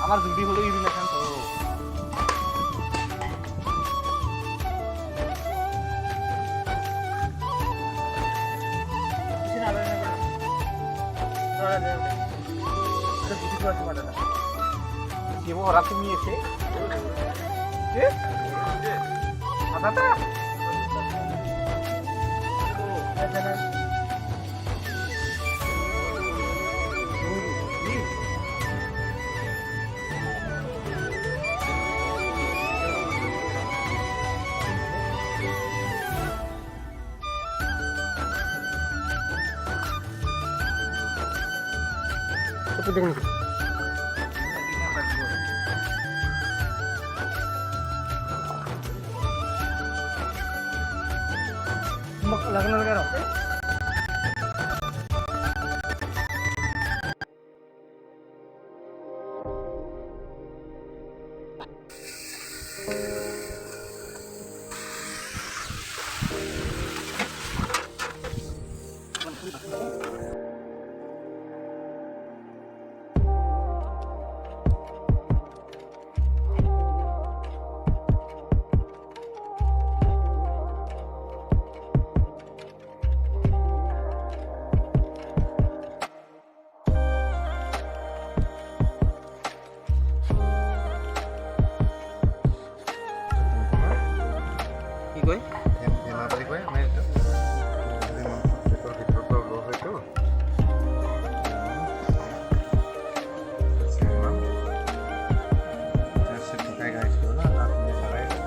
আমাৰ জুটি হলো ইভিলেশন তো কেবল ওৰা তুমি এসে মাথাটা দেখুন lagyan na lagyan. কই হেমাবাৰী কয় আমাৰ এইটো পেটৰ ভিতৰৰ পৰা ওলোৱা হয়তো ঢুকাই গাইছিলোঁ না আপুনি লগাই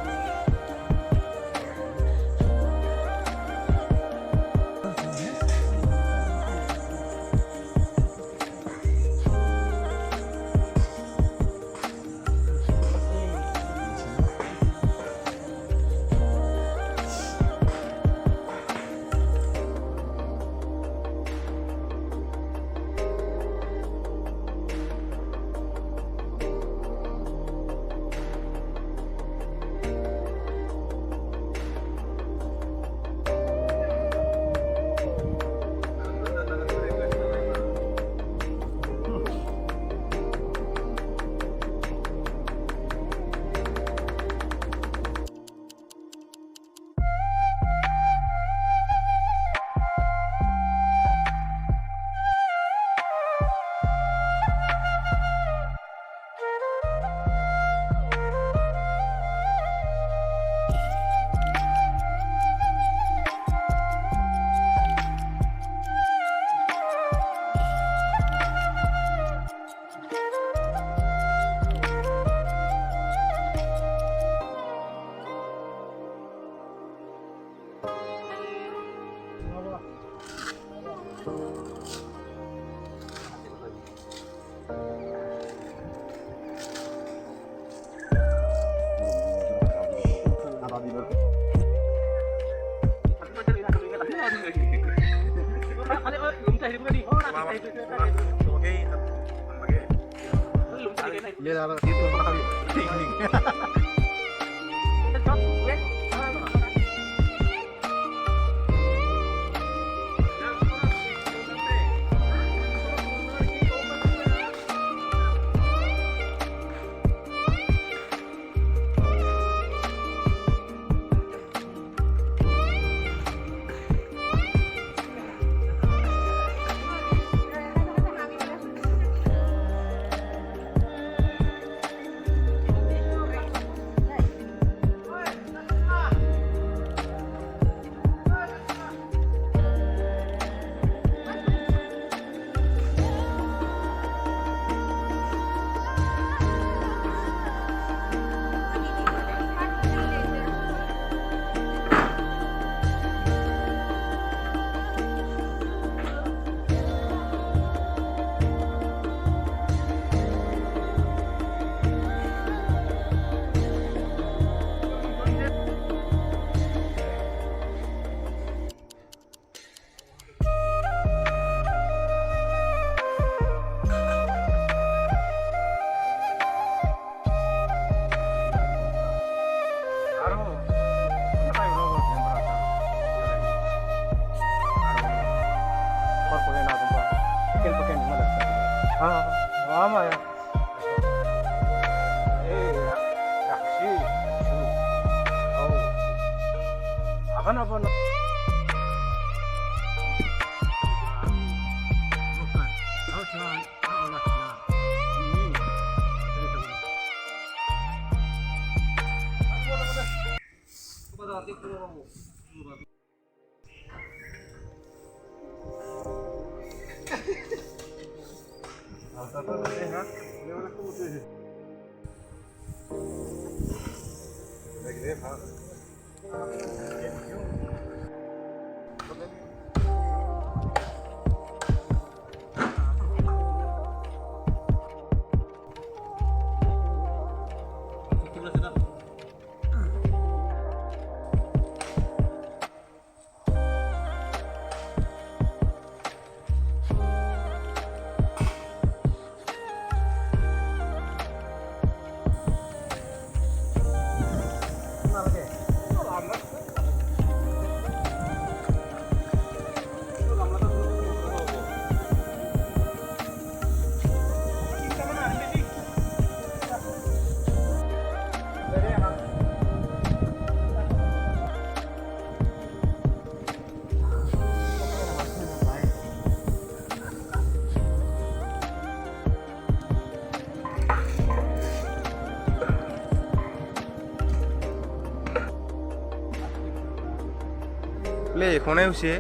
লে এখনে হচ্ছে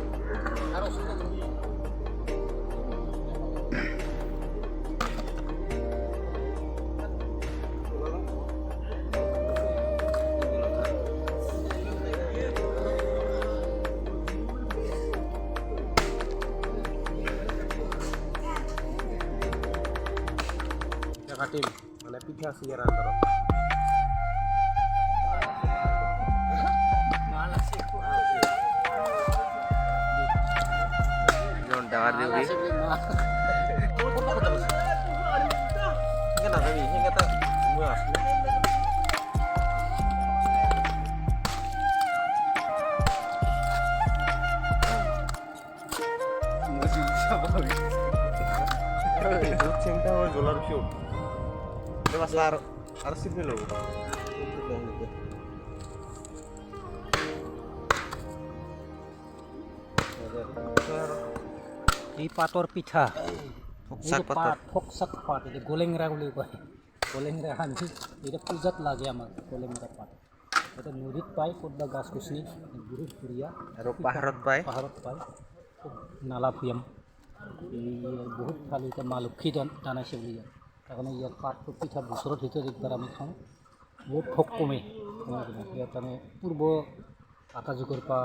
কাটিম মানে পিঠা আছে ইয়াৰ আণ্ডাৰত ডাঙৰ দেউৰী চিন্তা হয় জ্বলাৰ পিছত আৰ সিপে লোক এই পাটৰ পিঠা শাক পাতৰ। ফকচাক পাত এইটো গোলেংৰা বুলি কয় গোলেংৰা আমি এটা পূজাত লাগে আমাৰ গোলেংৰা পাত এটা নদীত পায় ক'তবা গাছ গছনি বহুত ধুনীয়া আৰু পাহাৰত পায় খুব নালা ভৈয়াম এই বহুত ভাল এতিয়া মা লক্ষী দানাইছে বুলি ইয়াত তাৰকাৰণে ইয়াত পাতটো পিঠা বছৰত ভিতৰত একবাৰ আমি খাওঁ বহুত ভোগ কমে ইয়াত মানে পূৰ্ব আটা যুগৰ পৰা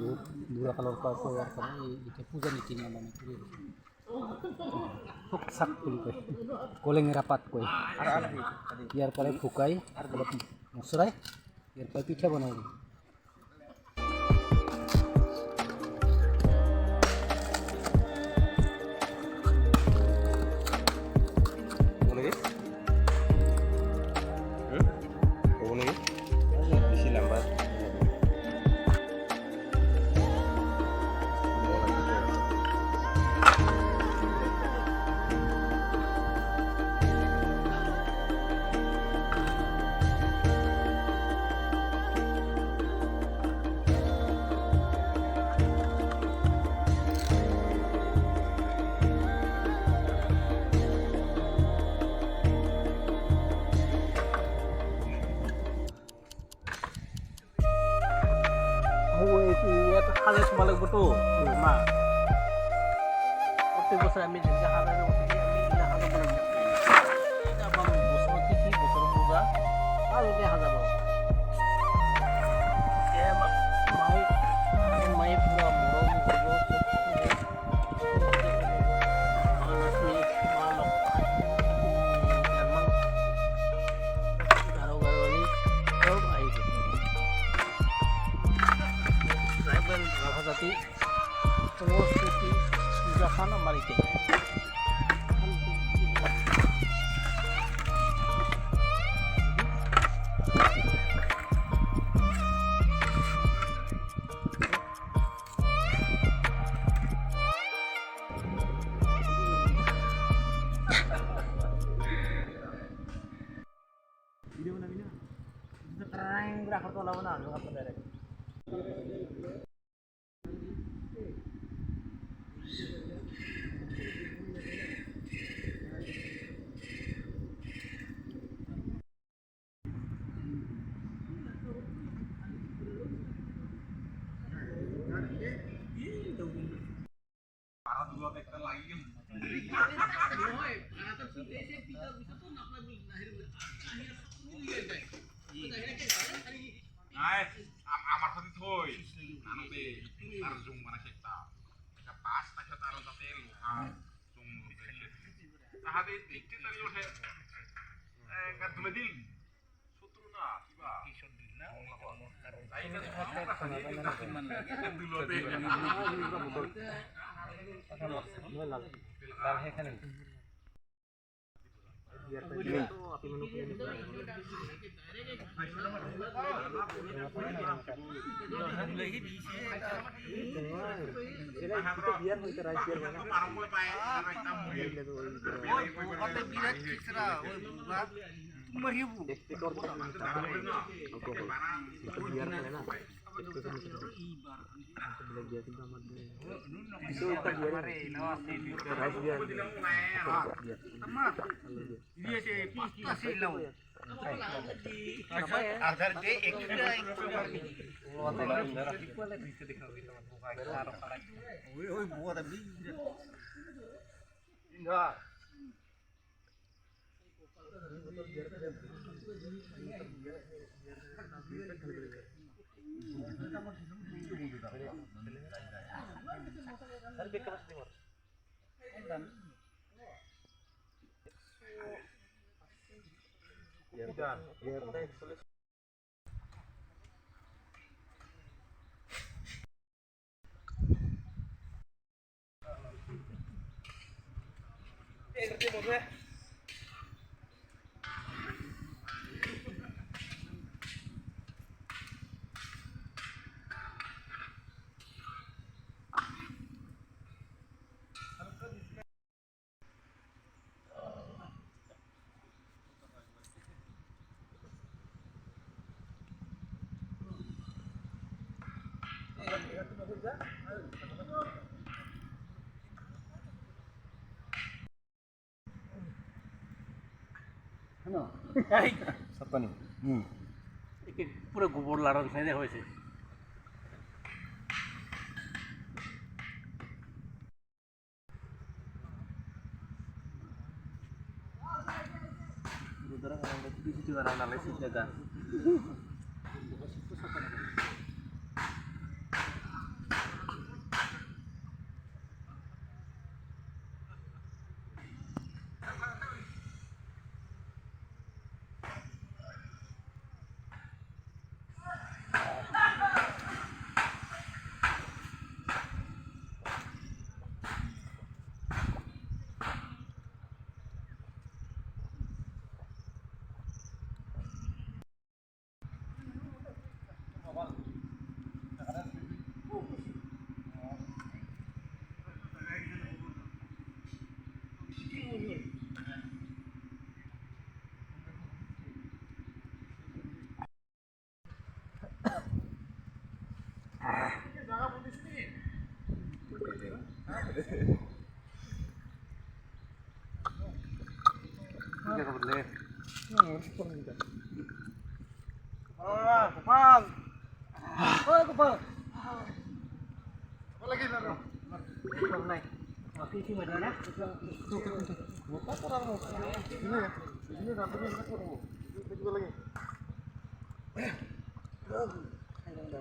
বহুত বুঢ়া কালৰ পৰা কৰোৱাৰ কাৰণে এই এতিয়া পূজা নীতি নিয়ম আমি কৰি ফকচাক বুলি কয় গোলেংৰা পাত কয় ইয়াৰ পৰাই শুকাই অলপ মচৰাই ইয়াৰ পৰাই পিঠা বনাই দিওঁ বেছি লম্বা ইয়াত সাজে সোমাব লাগিবতো মা প্ৰত্যেক বছৰে আমি যেনেকৈ সাজা আমি সাজাব লাগিব বছৰৰ তিথি বছৰৰ পূজা আৰু এতিয়া সাজাব মায়ে পূৰা মৰম কৰিব মহালক্ষ্মী মা গাৰো গাৰোৱালী চব আহিব ট্রাইবেল রাভাজাতি সংস্কৃতি পূজাখান আমার এখানে ভিডিও বানাবি না ট্রাইং রাখা তো লাভ না আমি ডাইরেক্ট আমার সাথে থই আনন্দে আর জুম মানে সেটা এটা পাঁচ টাকা তার তাতে লোহা জুম তাহাতে দেখতে তারি ওঠে গাত তুলে দিল শত্রু না কিবা কিশোর দিল না পুরো গোবর লাড়ন সেনে হয়েছে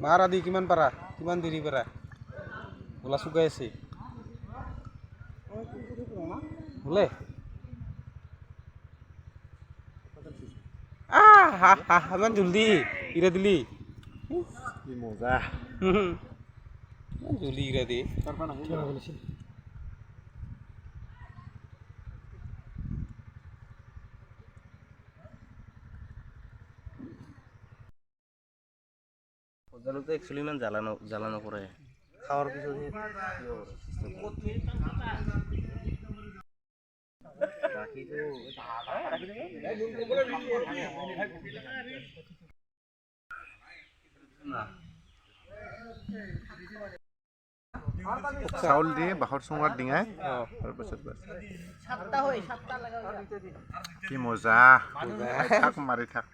মাৰ আদি কিমান পাৰা কিমান দেৰি পাৰা গোলা শুকাই আছে বোলে ইমান জলদি ইৰা দিলি মজা জলদি ইৰা দি সজালুতে একচুয়ালি ইমান জ্বালা নকৰে খাওয়াৰ পিছতহে চাউল দিয়ে বাঁহৰ চুঙাত ডিঙাই তাৰপিছত কি মজা থাক মাৰি থাক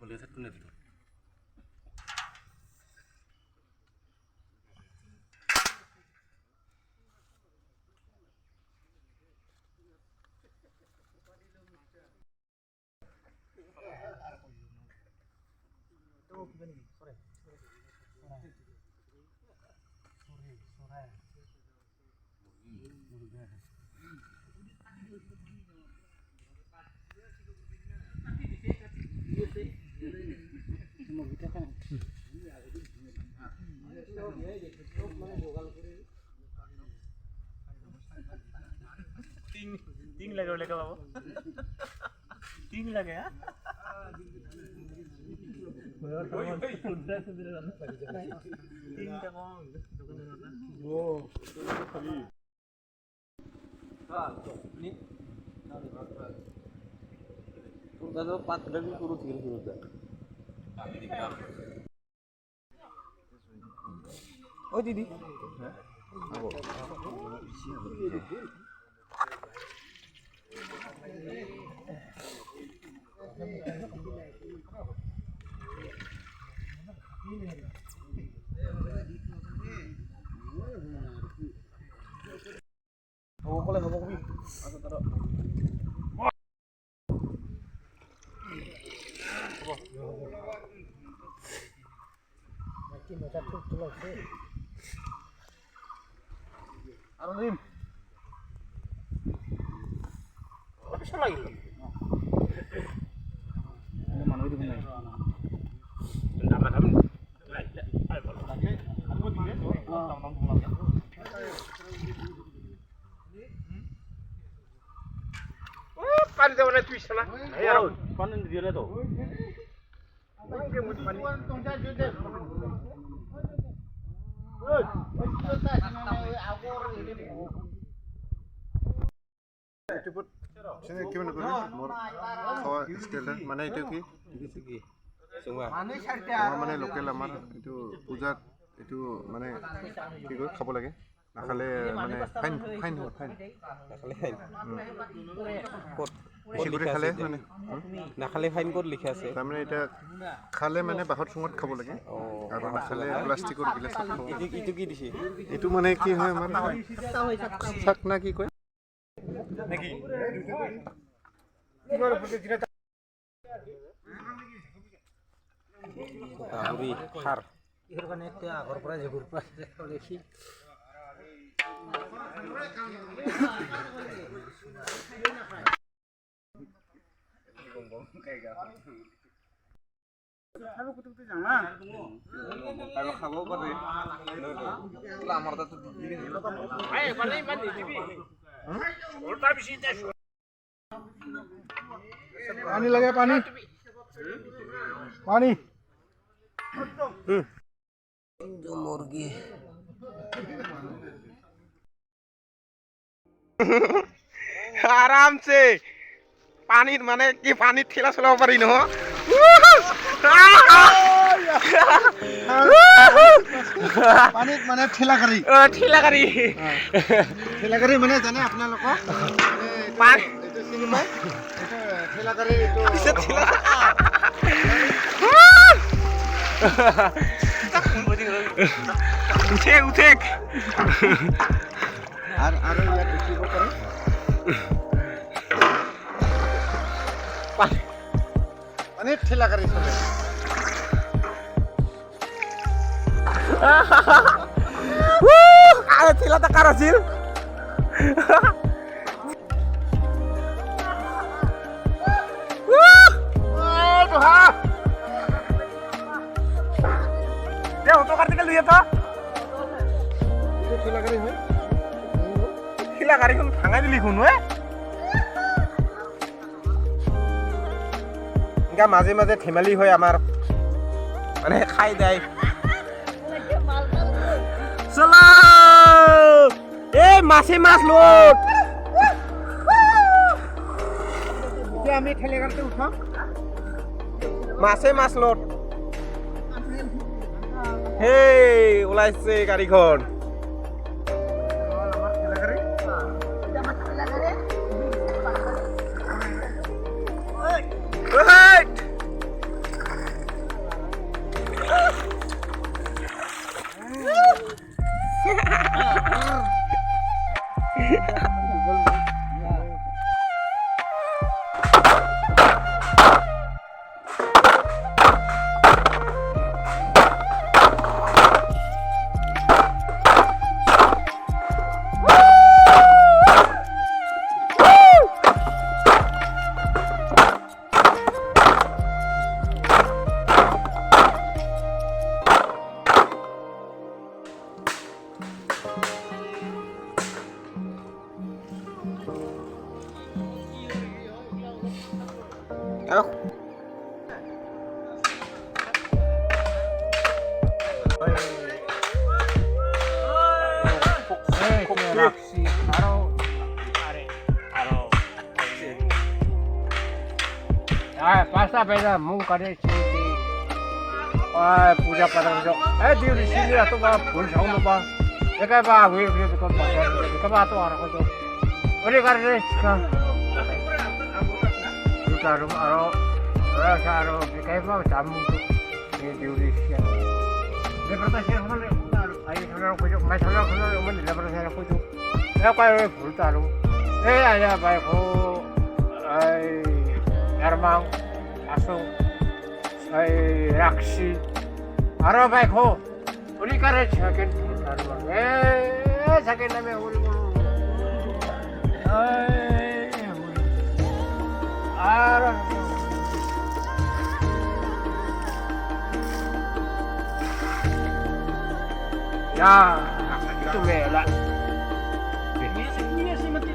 boleh satu nih. तीन लगे बोले बाबू तीन लगे हाँ Oh Didi. Oh, boleh ngomong kopi. Aku taruh. Aronim. Bisa lagi. Ini mana itu benar? पानी तो वाला ट्विस्ट ना यार पानी दिया ना तो के मुझे पानी itu sini gimana tuh mor kawa istilahnya mana itu ki semua মানে লোকেল আমাৰ itu পূজাত itu মানে কি কয় খাব লাগে নাখালে মানে ফাইন নাখালে ফাইন বেছি কৰি খালে মানে নাখালে ফাইন ক'ত লিখা আছে তাৰমানে এটা খালে মানে বাহত চুঙত খাব লাগে আৰু নাখালে প্লাষ্টিকৰ গিলাছত খাব এইটো কি দিছে এইটো মানে কি হয় আমাৰ শাক না কি কয় নাকি ইমাৰ ওপৰতে দিনা তাউৰি খাৰ ইহৰ কাৰণে এতিয়া আগৰ পৰা যেগুৰ পৰা দেখি খাবো কুতুতে জানা আৰু খাব পাৰে তোলা আমাৰ তাত দিবি আই মানে ইমান দিবি ওলটা বেছি যাইছো পানী লাগে পানী जो मुर्गी आराम से पानी माने कि पानी ठेला चलाब पारि न পানী মানে ঠেলা গাড়ী মানে জানে আপোনালোক পানী এইটো চিনি পায় এইটো ঠেলা গাড়ী এইটো উঠে আৰু ইয়াত উঠিব পাৰে মানে ঠেলা গাড়ী চলে আরে ঠেলাটা কার আছিল খিলা গাড়ীখন ভাঙাই দিলি শুনো এনেকা মাজে মাজে ধেমালি হয় আমাৰ মানে খাই যায় চলা এই মাছে মাছ লোট এতিয়া আমি ঠেলেগাড়ীতে উঠাম মাছে মাছ লোট হেই ওলাইছে গাড়ীখন Pasta peda mung kare chiti. Puja pada jo. Di sini atau ba phul thong ba. Eka ba hui hui ko ba. Eka ba to ara ko jo. Ore kare ska. Utaru aro. Ora saro eka ba jamu. Ni diuri sia. Le berta sia hole. Ai thara ko jo. Mai thara ko jo. Mon le berta sia ko jo. Ya pa ore phul taru. Aya ba ko. Ai Armang, Asung, Raksi, Arabako, Urikare second, second name Ya, itu bela. Ini sih mesti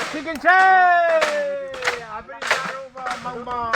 Chicken chay! Abri baru mangma.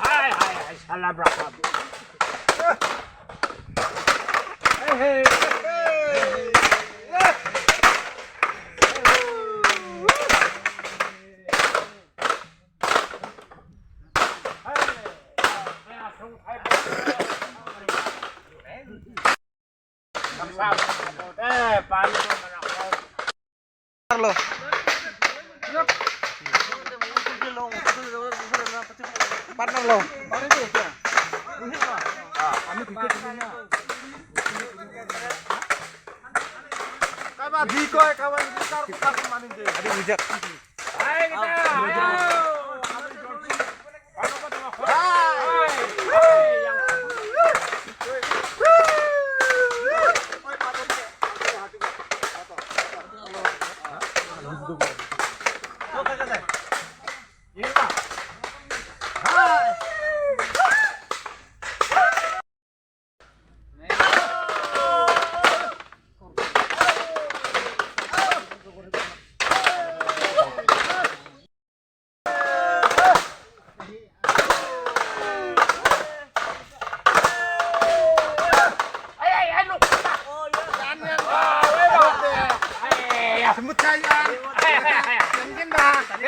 Hai hai salah berapa? Hei. Carlo. Partner lo. Kawan Diko, kawan Dikar manin deh. Aduh bijak. Hai kita.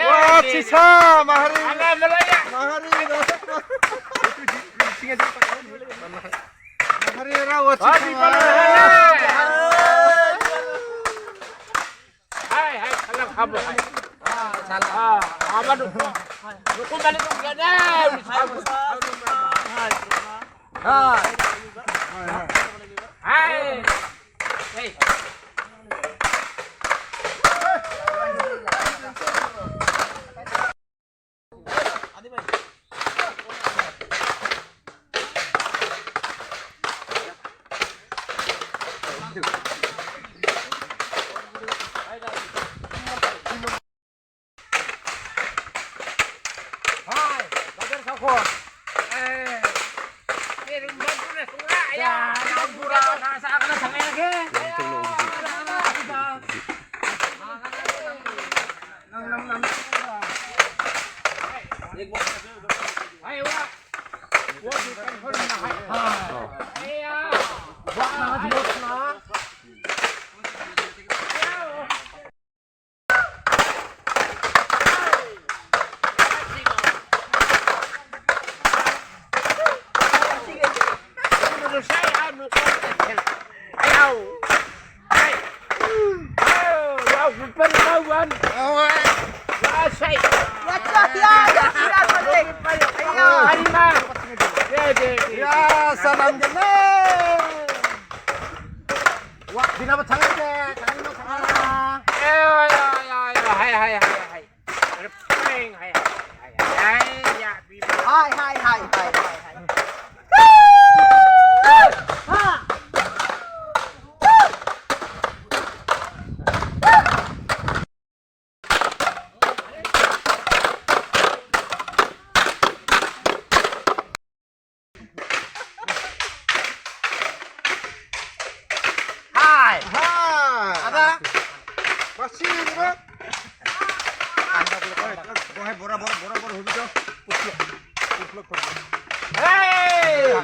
Wah, Cisa, Mahari. Mahari rawat Cisa. Hai hai salam kamu hai. Salam. Apa dulu? Dulu balik dulu ada. Hai. Hei. Hai, bagar sako. Ini rumah punya surah ya. Surah nasa akan sangai lagi. Ayo, wah. Wah, bukan orang hai. Iya. Wah, nak jemput nak. Ya, salam jeneng. Wah, dinabat sangat deh. Tangan sangat. Hai, hai, hai, hai, hai. Ada? Masih ini, Bang. Bohe bora hubi do. Puplok. Hey!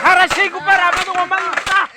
Harasay ko para mo ngomong ta.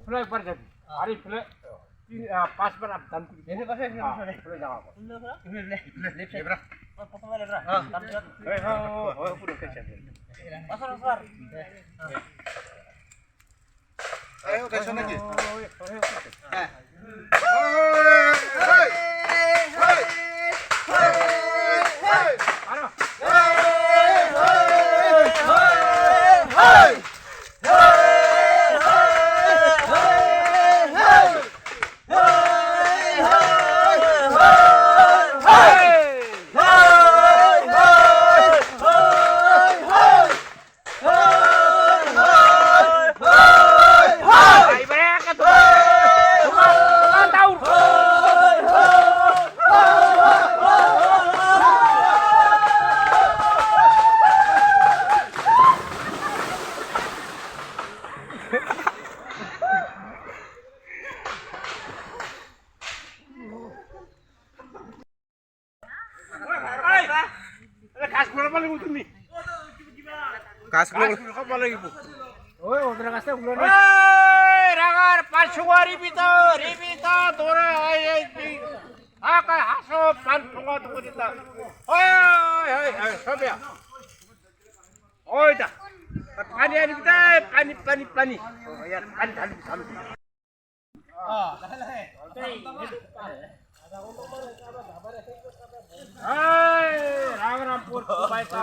플라이 빠르게 아리 플라이 5বার up দাম কি এনে পাশে চলে যাও left side প্রথমে লেবরা তারপর এই হয় পুরো কেছে আসর আসর আয়ো কেছে নাকি হ্যাঁ কাজগুলো খাব লাগিব ওই ওদের কাছে গুলো না এই রাগার 500 রিবিতা তোরে এই আকা হাসো 500 তো দিতা ওই ওই সবিয়া ওইটা পানি আনি দিতা পানি পানি ইয়ার পানি ঢালি ঢালি রাগরামপুর বাইকা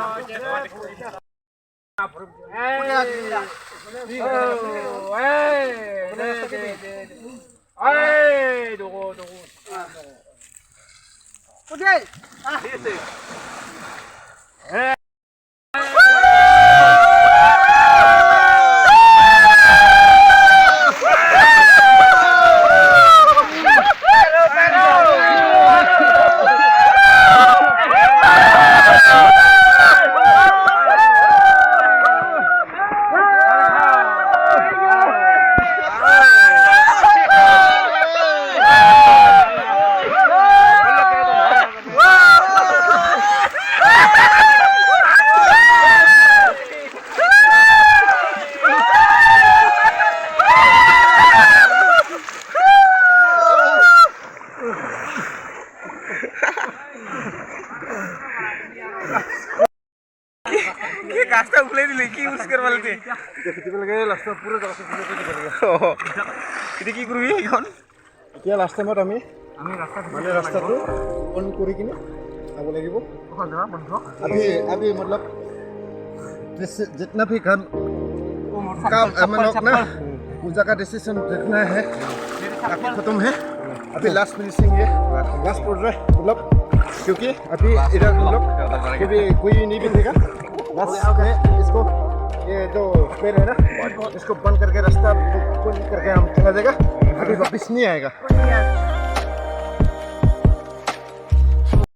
যে কাজটা উলাই দিলে কি ইউজ করবা লাগে দেখিতে লাগে লাস্ট পুরো জায়গা পুরো করে দিবা লাগে এটা কি করবি এখন এতিয়া লাস্ট টাইমত আমি মানে ৰাস্তাটো অন কৰি কিনে যাব লাগিব अभी मतलब जितना भी काम हम लोग ना पूजा का डिसीजन देखना है अभी खत्म है अभी लास्ट फिनिशिंग है लास्ट प्रोजेक्ट मतलब क्योंकि अभी इधर लोग कभी कोई नहीं बैठेगा बस इसको ये जो पेड़ है ना इसको बंद करके रास्ता बंद करके हम चला जाएगा अभी वापस नहीं आएगा